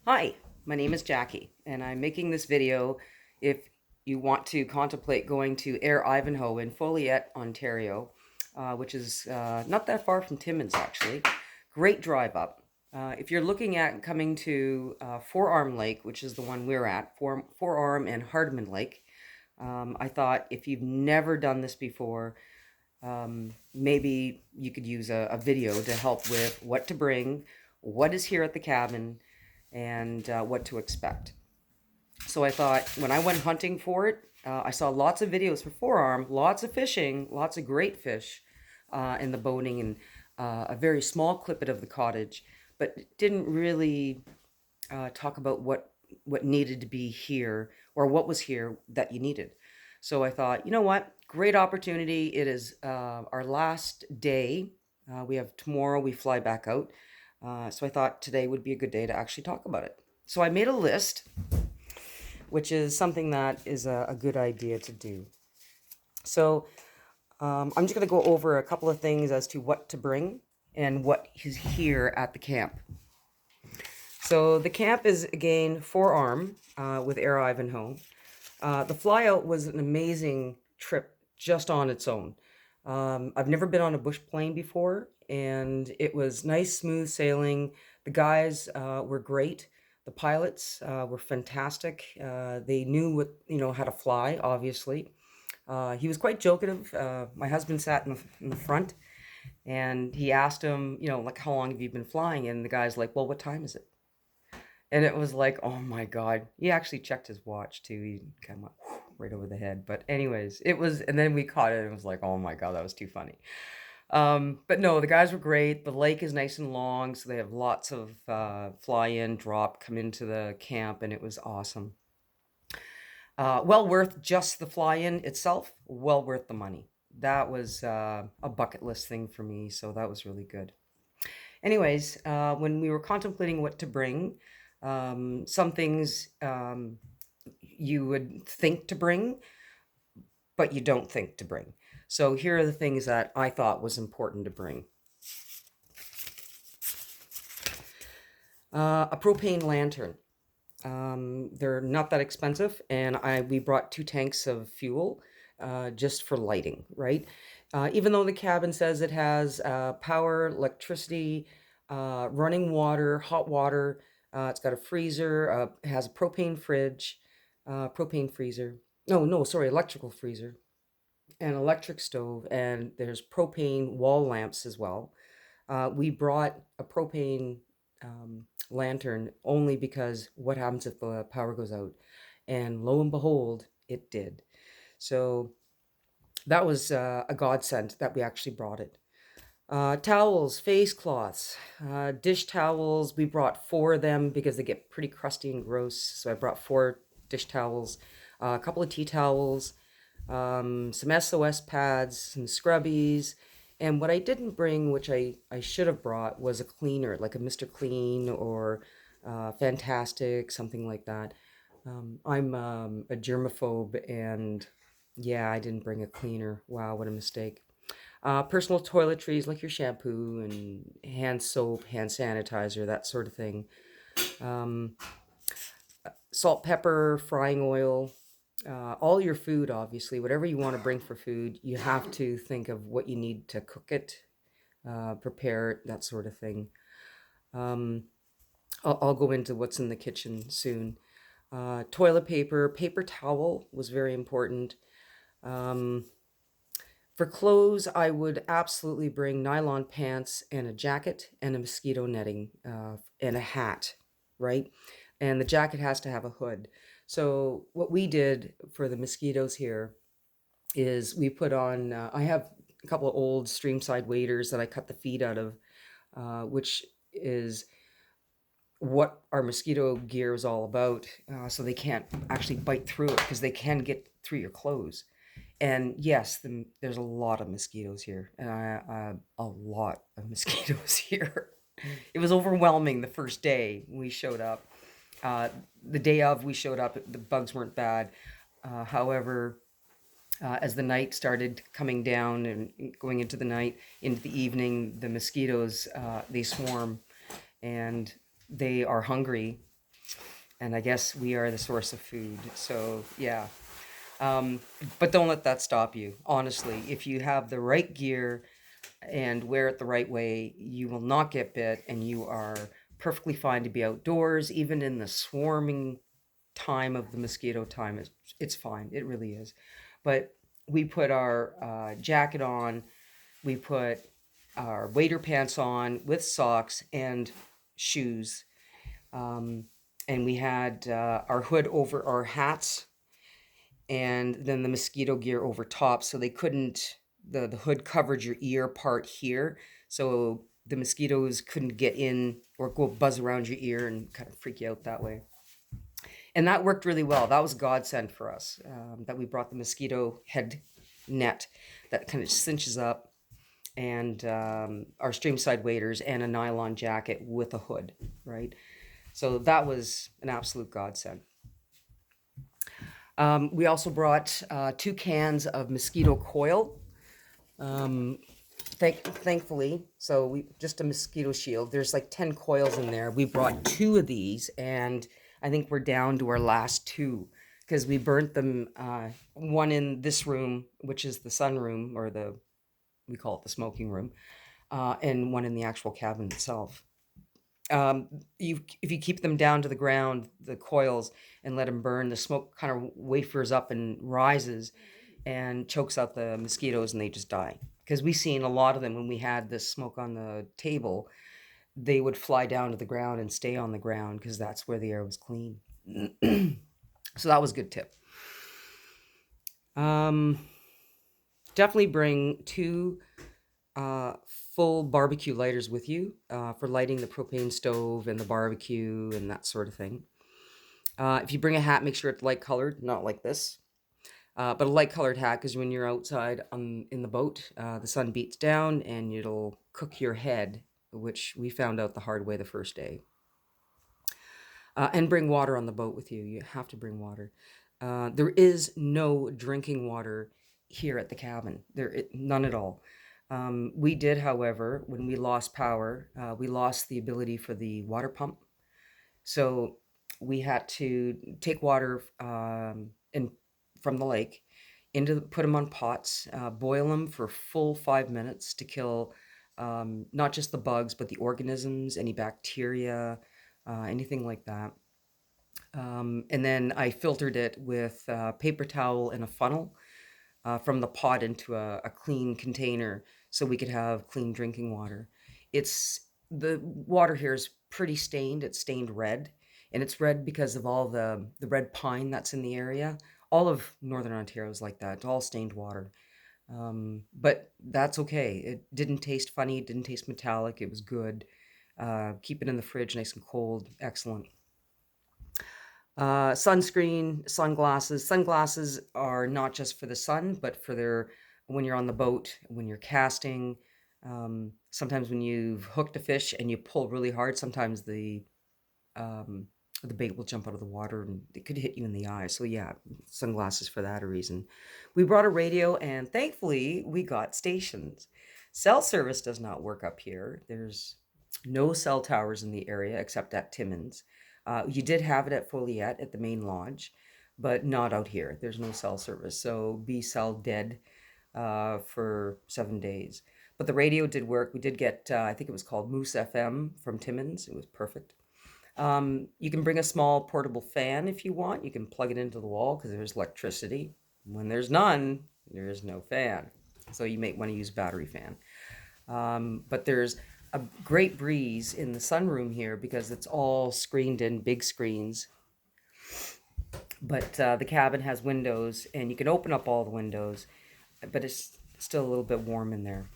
Hi, my name is Jackie, and I'm making this video if you want to contemplate going to Air Ivanhoe in Folliet, Ontario, which is not that far from Timmins, actually. Great drive up. If you're looking at coming to Forearm Lake, which is the one we're at, Forearm and Hardman Lake, I thought if you've never done this before, maybe you could use a video to help with what to bring, what is here at the cabin, and what to expect. So I thought when I went hunting for it, I saw lots of videos for Forearm, lots of fishing, lots of great fish, and the boating, and a very small clip of the cottage, but didn't really talk about what needed to be here or what was here that you needed. So I thought, you know what, great opportunity. It is our last day. We have tomorrow. We fly back out. So I thought today would be a good day to actually talk about it. So I made a list, which is something that is a good idea to do. So I'm just going to go over a couple of things as to what to bring and what is here at the camp. So the camp is, again, Forearm with Air Ivanhoe. The flyout was an amazing trip just on its own. I've never been on a bush plane before, and it was nice, smooth sailing. The guys were great. The pilots were fantastic. They knew how to fly, obviously. He was quite jokative. My husband sat in the front, and he asked him, like, how long have you been flying? And the guy's like, well, what time is it? And it was like, oh my God. He actually checked his watch too. He kind of went right over the head. But anyways, it was, and then we caught it and it was like, oh my God, that was too funny. But no, the guys were great. The lake is nice and long, so they have lots of fly in, drop, come into the camp, and it was awesome. Well worth just the fly in itself, well worth the money. That was a bucket list thing for me, so that was really good. Anyways, when we were contemplating what to bring, some things you would think to bring, but you don't think to bring. So here are the things that I thought was important to bring. A propane lantern. They're not that expensive, and we brought 2 tanks of fuel just for lighting, right? Even though the cabin says it has power, electricity, running water, hot water, it's got a freezer, it has a propane fridge, propane freezer. No, sorry, electrical freezer, an electric stove, and there's propane wall lamps as well. We brought a propane lantern only because what happens if the power goes out? And lo and behold, it did. So that was a godsend that we actually brought it. Towels, face cloths, dish towels. We brought 4 of them because they get pretty crusty and gross. So I brought 4 dish towels, a couple of tea towels, some SOS pads, some scrubbies. And what I didn't bring, which I should have brought, was a cleaner, like a Mr. Clean or Fantastic, something like that. I'm a germaphobe, and yeah, I didn't bring a cleaner. Wow, what a mistake. Personal toiletries like your shampoo and hand soap, hand sanitizer, that sort of thing. Um, Salt, pepper, frying oil, all your food, obviously, whatever you want to bring for food, you have to think of what you need to cook it, prepare it, that sort of thing. Um, I'll go into what's in the kitchen soon. Toilet paper, paper towel was very important. Um, for clothes, I would absolutely bring nylon pants and a jacket and a mosquito netting and a hat, right? And the jacket has to have a hood. So what we did for the mosquitoes here is we put on, I have a couple of old streamside waders that I cut the feet out of, which is what our mosquito gear is all about. So they can't actually bite through it because they can get through your clothes. And yes, there's a lot of mosquitoes here, and a lot of mosquitoes here. It was overwhelming the first day we showed up. The day of we showed up, the bugs weren't bad. However, as the night started coming down and going into the night, into the evening, the mosquitoes, they swarm, and they are hungry. And I guess we are the source of food. So yeah. Um, but don't let that stop you. Honestly, if you have the right gear and wear it the right way, you will not get bit, and you are perfectly fine to be outdoors, even in the swarming time of the mosquito time. It's fine. It really is. But we put our jacket on, we put our wader pants on with socks and shoes. Um, and we had our hood over our hats, and then the mosquito gear over top, so they couldn't, the hood covered your ear part here, so the mosquitoes couldn't get in or go buzz around your ear and kind of freak you out that way. And that worked really well. That was godsend for us, that we brought the mosquito head net that kind of cinches up, and our streamside waders and a nylon jacket with a hood, right? So that was an absolute godsend. We also brought 2 cans of mosquito coil. Um, thankfully, so we just a mosquito shield. There's like 10 coils in there. We brought 2 of these, and I think we're down to our last 2 because we burnt them. One in this room, which is the sun room, or we call it the smoking room, and one in the actual cabin itself. If you keep them down to the ground, the coils, and let them burn, the smoke kind of wafers up and rises and chokes out the mosquitoes, and they just die. Because we seen a lot of them when we had this smoke on the table, they would fly down to the ground and stay on the ground because that's where the air was clean. So that was a good tip. Um, Definitely bring 2 uh, full barbecue lighters with you for lighting the propane stove and the barbecue and that sort of thing. If you bring a hat, make sure it's light colored, not like this, but a light colored hat, because when you're outside in the boat, the sun beats down and it'll cook your head, which we found out the hard way the first day. And bring water on the boat with you. You have to bring water. There is no drinking water here at the cabin. None at all. We did, however, when we lost power, we lost the ability for the water pump. So we had to take water from the lake, put them on pots, boil them for full 5 minutes to kill not just the bugs, but the organisms, any bacteria, anything like that. And then I filtered it with paper towel and a funnel from the pot into a clean container so we could have clean drinking water. It's the water here is pretty stained. It's stained red, and it's red because of all the red pine that's in the area. All of Northern Ontario is like that. It's all stained water. But that's okay. It didn't taste funny. It didn't taste metallic. It was good. Keep it in the fridge nice and cold. Excellent. Sunscreen, sunglasses. Sunglasses are not just for the sun, but for when you're on the boat, when you're casting. Sometimes when you've hooked a fish and you pull really hard, sometimes um, the bait will jump out of the water and it could hit you in the eye. So yeah, sunglasses for that a reason. We brought a radio, and thankfully we got stations. Cell service does not work up here. There's no cell towers in the area except at Timmins. You did have it at Folliette at the main lodge, but not out here. There's no cell service. So be cell dead for 7 days. But the radio did work. We did get, I think it was called Moose FM from Timmins. It was perfect. You can bring a small portable fan if you want. You can plug it into the wall because there's electricity. When there's none, there is no fan. So you may want to use battery fan. But there's a great breeze in the sunroom here because it's all screened in big screens. But the cabin has windows, and you can open up all the windows, but it's still a little bit warm in there.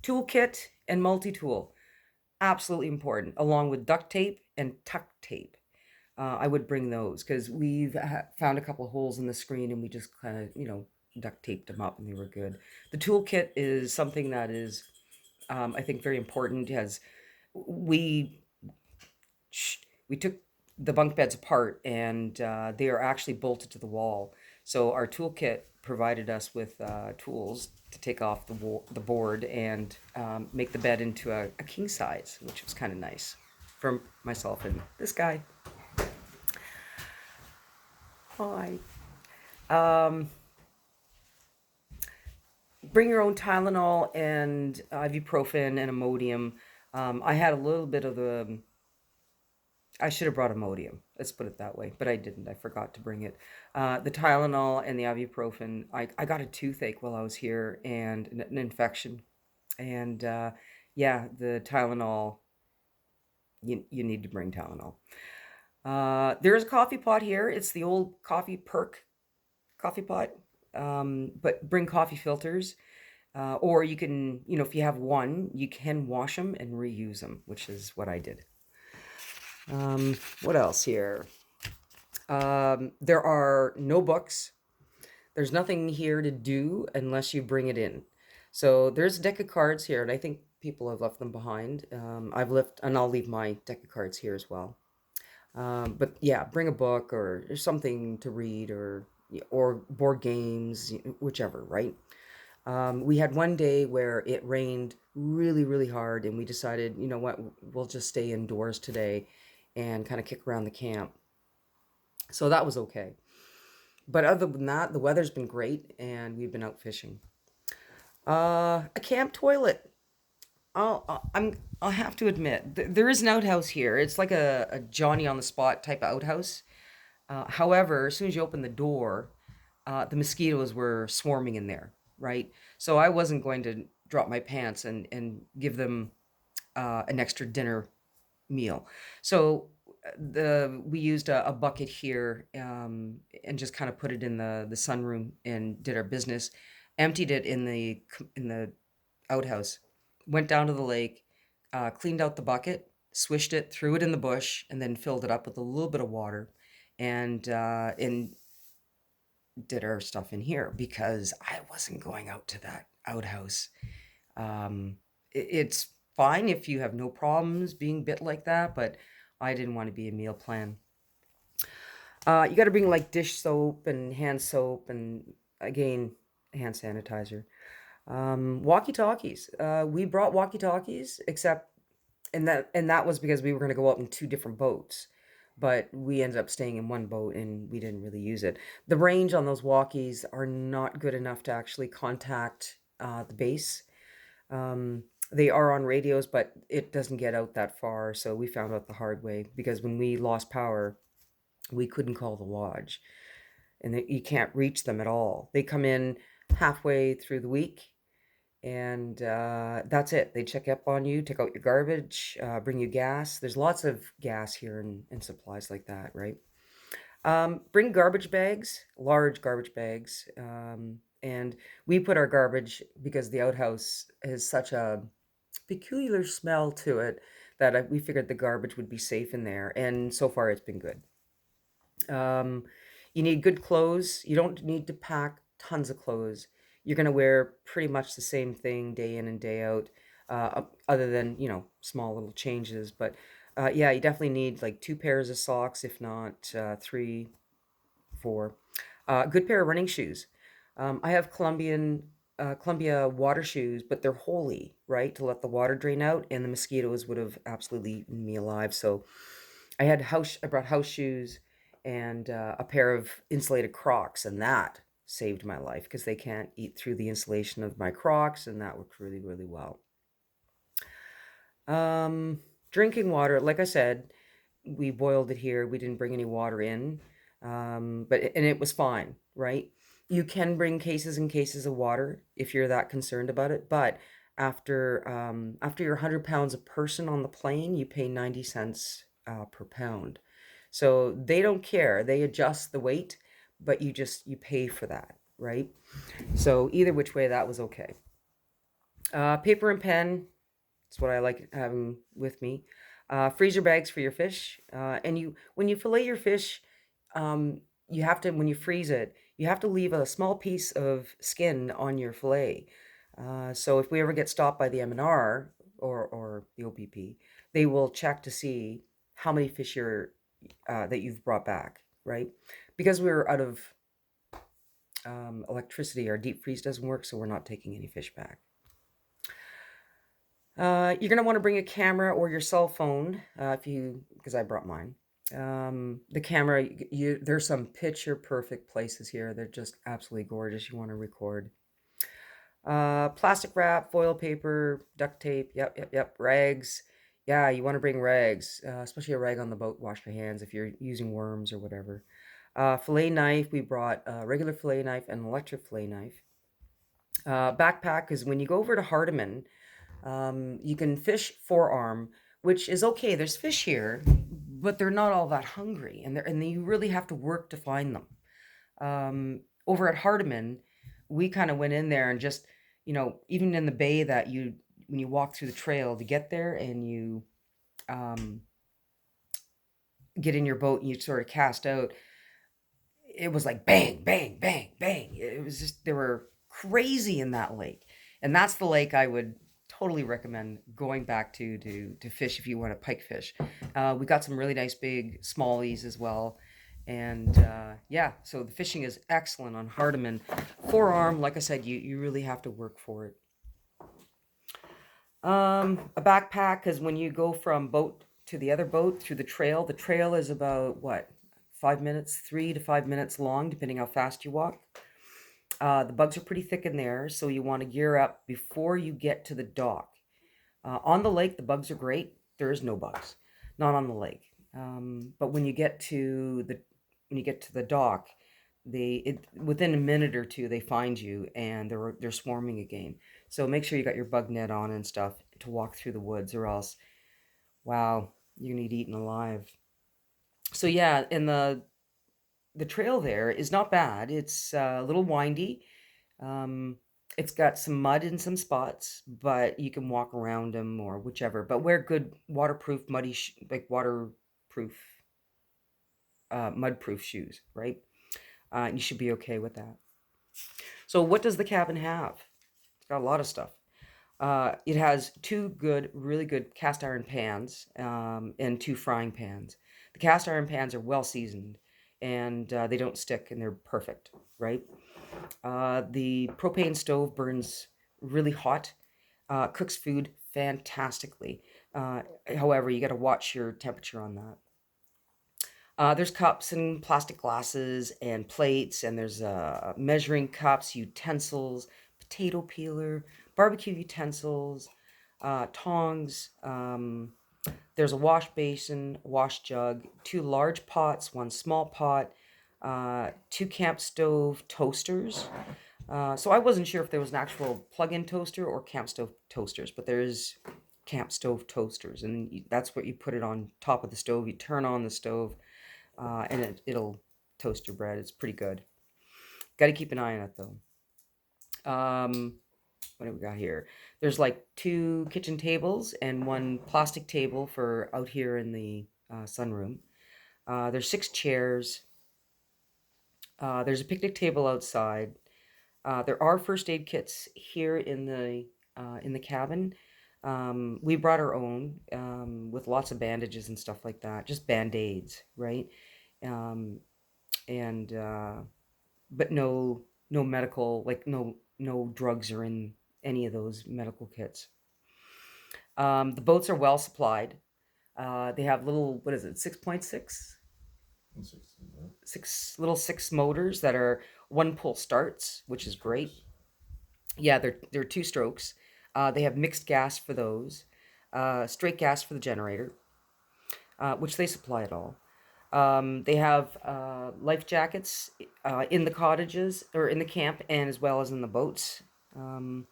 Toolkit and multi-tool, absolutely important, along with duct tape and tuck tape. I would bring those because we've found a couple of holes in the screen, and we just kind of, duct taped them up, and they were good. The toolkit is something that is, I think, very important. We we took the bunk beds apart, and they are actually bolted to the wall. So our toolkit provided us with tools to take off the board and make the bed into a king size, which was kind of nice. from myself and this guy. Hi. Um, bring your own Tylenol and ibuprofen and Imodium. I had a little bit of the. I should have brought Imodium. Let's put it that way, but I didn't. I forgot to bring it. The Tylenol and the ibuprofen. I got a toothache while I was here and an infection. And yeah, the Tylenol. You need to bring Tylenol. There's a coffee pot here. It's the old coffee perk coffee pot. But bring coffee filters. Or you can, if you have one, you can wash them and reuse them, which is what I did. What else here? There are no books. There's nothing here to do unless you bring it in. So there's a deck of cards here, and I think people have left them behind. I've left, and I'll leave my deck of cards here as well. But yeah, bring a book or something to read, or board games, whichever, right? We had one day where it rained really, really hard, and we decided, you know what, we'll just stay indoors today and kind of kick around the camp. So that was okay. But other than that, the weather's been great, and we've been out fishing. A camp toilet. I'll have to admit, there is an outhouse here. It's like a Johnny on the spot type of outhouse. However, as soon as you open the door, the mosquitoes were swarming in there, right? So I wasn't going to drop my pants and give them an extra dinner meal. So we used a bucket here, and just kind of put it in the sunroom and did our business. Emptied it in the outhouse. Went down to the lake, cleaned out the bucket, swished it, threw it in the bush, and then filled it up with a little bit of water, and did our stuff in here because I wasn't going out to that outhouse. It's fine if you have no problems being bit like that, but I didn't want to be a meal plan. You got to bring like dish soap and hand soap and again hand sanitizer. Walkie talkies. We brought walkie talkies, except and that was because we were going to go out in two different boats, but we ended up staying in one boat and we didn't really use it. The range on those walkies are not good enough to actually contact the base. They are on radios, but it doesn't get out that far. So we found out the hard way because when we lost power, we couldn't call the lodge, and you can't reach them at all. They come in halfway through the week, and that's it. They check up on you, take out your garbage, bring you gas. There's lots of gas here and supplies like that, right? Bring garbage bags, large garbage bags. And we put our garbage because the outhouse has such a peculiar smell to it that we figured the garbage would be safe in there. And so far, it's been good. Um, you need good clothes. You don't need to pack tons of clothes. You're going to wear pretty much the same thing day in and day out, other than, small little changes. But yeah, you definitely need like two pairs of socks, if not three, four. Good pair of running shoes. I have Columbia water shoes, but they're holey, right, to let the water drain out, and the mosquitoes would have absolutely eaten me alive. So I brought house shoes and a pair of insulated Crocs, and that saved my life because they can't eat through the insulation of my Crocs, and that worked really, really well. Drinking water, like I said, we boiled it here. We didn't bring any water in, and it was fine, right? You can bring cases and cases of water if you're that concerned about it, but after you're 100 pounds a person on the plane, you pay 90 cents per pound. So they don't care. They adjust the weight, but you pay for that, right? So either which way, that was okay. Paper and pen. That's what I like having with me. Freezer bags for your fish. And when you fillet your fish, you have to, when you freeze it, you have to leave a small piece of skin on your fillet. So if we ever get stopped by the MNR or the OPP, they will check to see how many fish that you've brought back, right? Because we're out of electricity, our deep freeze doesn't work, so we're not taking any fish back. You're gonna want to bring a camera or your cell phone, if you, because I brought mine. The camera, there's some picture perfect places here. They're just absolutely gorgeous. You want to record. Plastic wrap, foil paper, duct tape. Yep. Rags. Yeah, you want to bring rags, especially a rag on the boat. Wash your hands if you're using worms or whatever. Fillet knife. We brought a regular fillet knife and an electric fillet knife. Backpack is when you go over to Hardiman, you can fish Forearm, which is okay. There's fish here, but they're not all that hungry, and you really have to work to find them. Over at Hardiman, we kind of went in there and just, even in the bay that you when you walk through the trail to get there, and you um, get in your boat and you sort of cast out, it was like bang, bang, bang, bang. It was just, they were crazy in that lake. And that's the lake I would totally recommend going back to fish if you want to pike fish. We got some really nice big smallies as well. And yeah, so the fishing is excellent on Hardiman. Forearm, like I said, you really have to work for it. A backpack, because when you go from boat to the other boat through the trail is about what, 5 minutes, 3 to 5 minutes long, depending how fast you walk. The bugs are pretty thick in there, so you want to gear up before you get to the dock. On the lake, the bugs are great. There is no bugs, not on the lake. But when you get to the dock, within a minute or two they find you and they're swarming again. So make sure you got your bug net on and stuff to walk through the woods, or else, wow, you're gonna get eaten alive. So yeah, and the trail there is not bad. It's a little windy. Um, it's got some mud in some spots, but you can walk around them or whichever. But wear good waterproof, like waterproof, mud-proof shoes, right? You should be okay with that. So, what does the cabin have? It's got a lot of stuff. It has two really good cast iron pans, and two frying pans. The cast iron pans are well seasoned, and they don't stick, and they're perfect, right? The propane stove burns really hot, cooks food fantastically. However, you got to watch your temperature on that. There's cups and plastic glasses and plates, and there's measuring cups, utensils, potato peeler, barbecue utensils, tongs. There's a wash basin, wash jug, two large pots, one small pot, two camp stove toasters. So I wasn't sure if there was an actual plug-in toaster or camp stove toasters, but there is camp stove toasters, and that's what you put it on top of the stove. You turn on the stove, and it'll toast your bread. It's pretty good. Got to keep an eye on it though. What do we got here? There's like two kitchen tables and one plastic table for out here in the sunroom. There's 6 chairs. There's a picnic table outside. There are first aid kits here in the cabin. We brought our own, with lots of bandages and stuff like that, just band-aids, right? Um, and But no medical, like no drugs are in any of those medical kits. The boats are well supplied. They have little, what is it, 6.6? Six motors that are one pull starts, which is great. Yeah, they're two strokes. They have mixed gas for those, straight gas for the generator, which they supply it all. They have life jackets in the cottages or in the camp, and as well as in the boats. Um,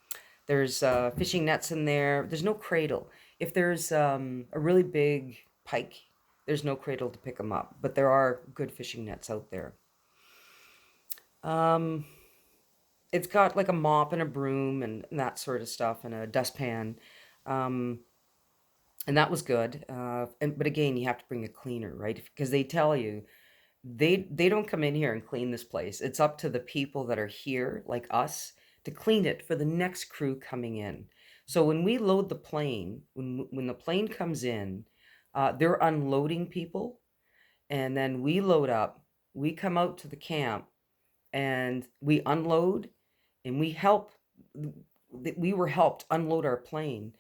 there's fishing nets in there. There's no cradle. If there's a really big pike, there's no cradle to pick them up, but there are good fishing nets out there. Um, it's got like a mop and a broom and that sort of stuff, and a dustpan. Um, and that was good. But again, you have to bring a cleaner, right? Because they tell you they don't come in here and clean this place. It's up to the people that are here, like us, to clean it for the next crew coming in. So when we load the plane, when the plane comes in, they're unloading people, and then we load up. We come out to the camp and we unload, and we were helped unload our plane,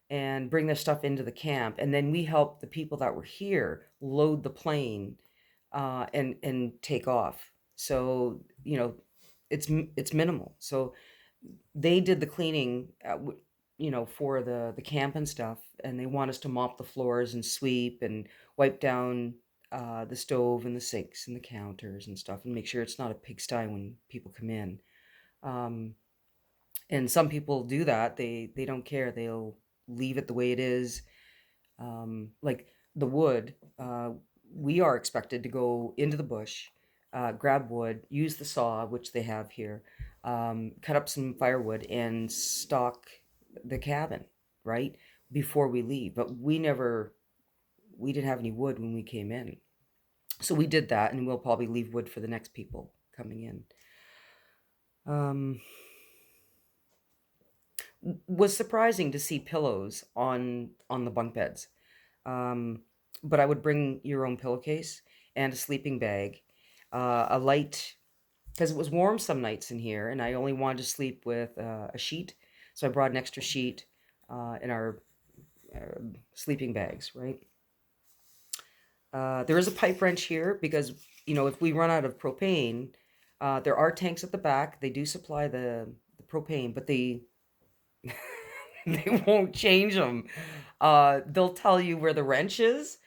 and bring their stuff into the camp, and then we help the people that were here load the plane and take off. So it's minimal. So they did the cleaning, for the camp and stuff, and they want us to mop the floors and sweep and wipe down the stove and the sinks and the counters and stuff, and make sure it's not a pigsty when people come in. Um, and some people do that. They don't care. They'll leave it the way it is. Like the wood, we are expected to go into the bush, grab wood, use the saw, which they have here, cut up some firewood, and stock the cabin, right, before we leave. But we didn't have any wood when we came in. So we did that, and we'll probably leave wood for the next people coming in. Was surprising to see pillows on the bunk beds. But I would bring your own pillowcase and a sleeping bag, a light, because it was warm some nights in here, and I only wanted to sleep with a sheet, so I brought an extra sheet in our sleeping bags, right? There is a pipe wrench here because, if we run out of propane, there are tanks at the back. They do supply the propane, but they won't change them. They'll tell you where the wrench is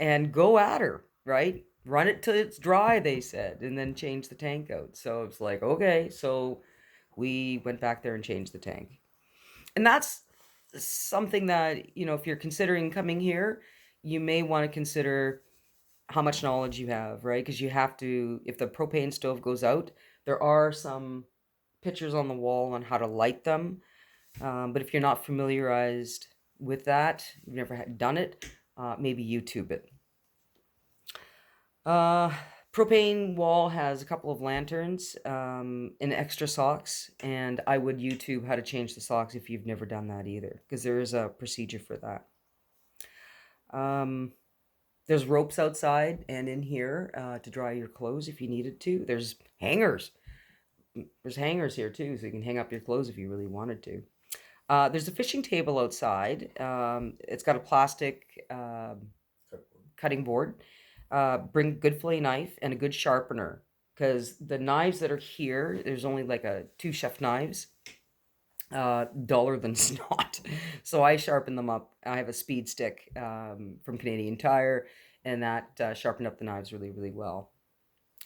and go at her, right? Run it till it's dry, they said, and then change the tank out. So it's like, okay. So we went back there and changed the tank. And that's something that, if you're considering coming here, you may want to consider how much knowledge you have, right? Because you have to, if the propane stove goes out, there are some pictures on the wall on how to light them. But if you're not familiarized with that, you've never done it, maybe YouTube it. Uh, Propane wall has a couple of lanterns, and extra socks, and I would YouTube how to change the socks if you've never done that either, because there is a procedure for that. There's ropes outside and in here to dry your clothes if you needed to. There's hangers. There's hangers here too, so you can hang up your clothes if you really wanted to. There's a fishing table outside. It's got a plastic cutting board. Bring a good fillet knife and a good sharpener, because the knives that are here, there's only like two chef knives, duller than snot. So I sharpen them up. I have a speed stick from Canadian Tire, and that sharpened up the knives really, really well.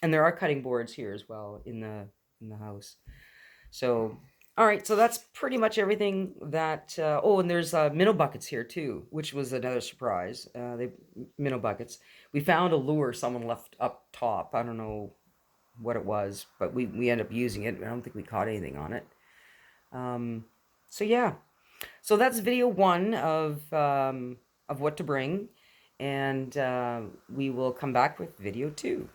And there are cutting boards here as well in the house. So, all right, so that's pretty much everything that. Oh, and there's minnow buckets here too, which was another surprise. They minnow buckets. We found a lure someone left up top. I don't know what it was, but we ended up using it. I don't think we caught anything on it. So yeah, so that's video one of what to bring, and we will come back with video two.